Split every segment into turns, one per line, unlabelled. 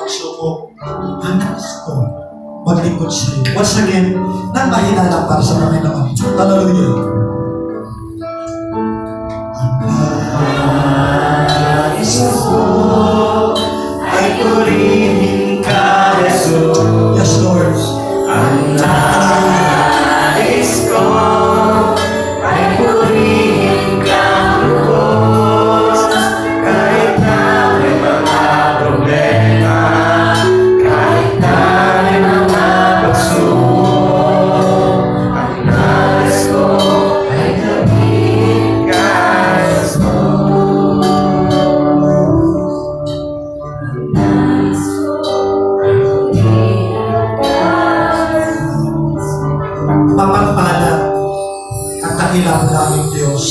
pagsubok, hanas ko maglingkod sa iyo. Once again, nang mahinala para sa Panginoon. Hallelujah.
Nais ko ay purihin ka, Jesus.
Yes, Lord.
Ang nais ko ay purihin ka, Lord. Kahit na may mga problema, kahit na may mga pagsubok, ang nais ko ay purihin ka, Jesus.
Mapagpala at dakilang daming Diyos.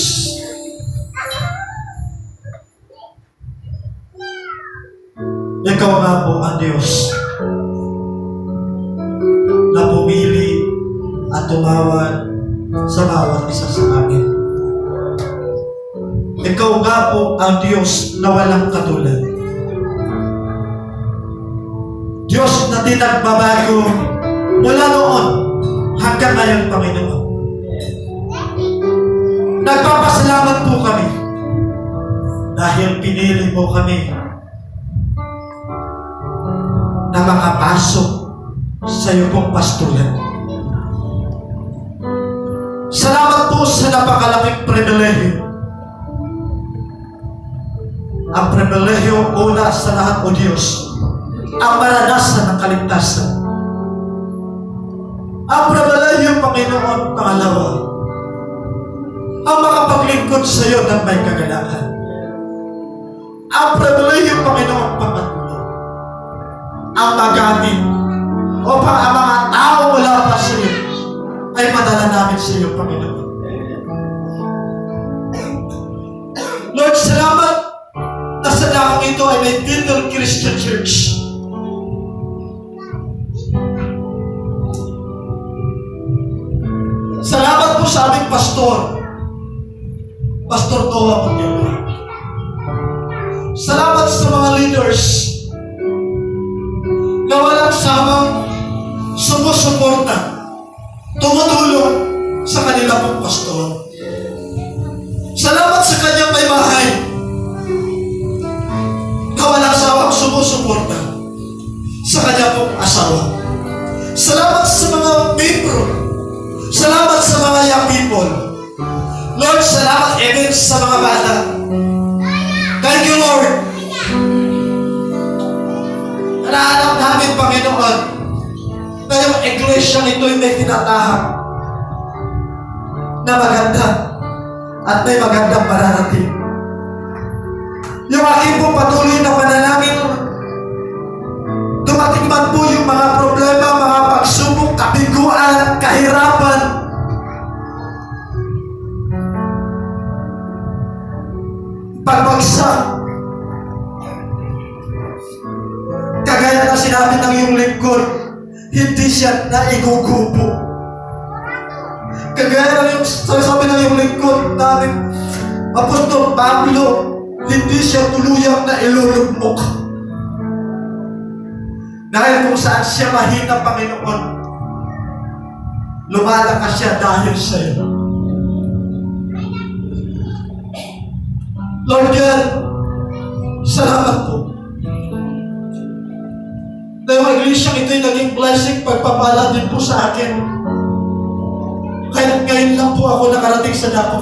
Ikaw nga po ang Diyos na pumili at tumawad sa bawat isa sa amin. Ikaw nga po ang Diyos na walang katulad. Diyos na di nagbabago mula noon hanggang ngayon, Panginoon. Nagpapasalamat po kami dahil pinili mo kami na makapasok sa iyo pong pastulan. Salamat po sa napakalaking pribilehyo. Ang pribilehyo una sa lahat, O Diyos, ang maranasan ng kaligtasan. Ang pribilehyo, Panginoon, pangalawa, ang makapaglingkod sa iyo ng may kagalakan. Ang pribilehyo, Panginoon, pangatlo, ang magamit upang ang mga tao mula pa sa iyo ay madala namin sa iyo, Panginoon. Lord, salamat na sa dakong ito ay may Bethel Christian Church. Salamat po sa aming pastor, Pastor Toa Pagyawa. Salamat sa mga leaders na walang samang sumusuporta, tumutulong sa kanila pong pastor. Salamat sa kanyang may bahay na walang samang sumusuporta sa kanya pong asawa. Salamat sa mga membro. Salamat sa mga young people. Lord, salamat even sa mga bata. Thank you, Lord. Naalam namin, Panginoon, na yung iglesia nito'y may tinatahak na maganda at may magandang mararating. Yung aking po patuloy na panalangin, dumating man po yung mga problema, mga pagsubok, kabiguan, kahirapan, pagbagsak. Kagaya na sinabi ng iyong lingkod, hindi siya naigugupo. Kagaya na yung sabi ng iyong lingkod namin, Apostol Pablo, hindi siya tuluyang na ilulugmok. Dahil kung saan siya mahina, Panginoon, lumalakas siya dahil sa iyo. Lord God, salamat po. Dahil ang iglesia ito'y naging blessing, pagpapala din po sa akin. Kahit ngayon lang po ako nakarating sa dako.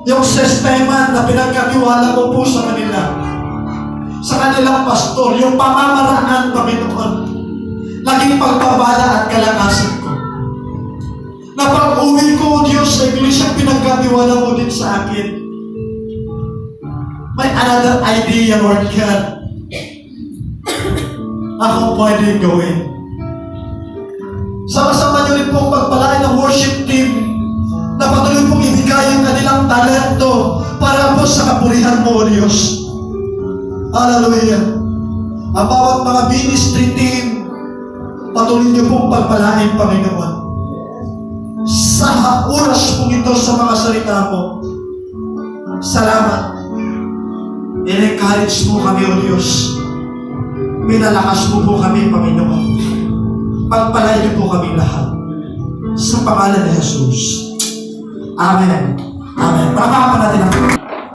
Yung sistema na pinagkatiwala ko po sa kanila, sa kanilang pastor, yung pamamaraan, Panginoon, naging pagpapala at kalakasan ko. Na pag-uwi ko, O Diyos, sa iglesia, pinagkatiwala mo din sa akin. May another idea, Lord God. Ako pwede gawin. Sama-sama niyo rin pong pagpalain ng worship team na patuloy pong ibigay ang kanilang talento para po sa kapurihan mo, O Diyos. Hallelujah. Ang bawat mga ministry team, patuloy niyo pong pagpalain, Panginoon. Sa oras pong ito sa mga salita mo, salamat. I-encourage mo kami, O Diyos. Pinalakas mo po kami, Panginoon. Pagpalain niyo po kami lahat. Sa pangalan ni Jesus. Amen. Amen. Palakpakan natin ang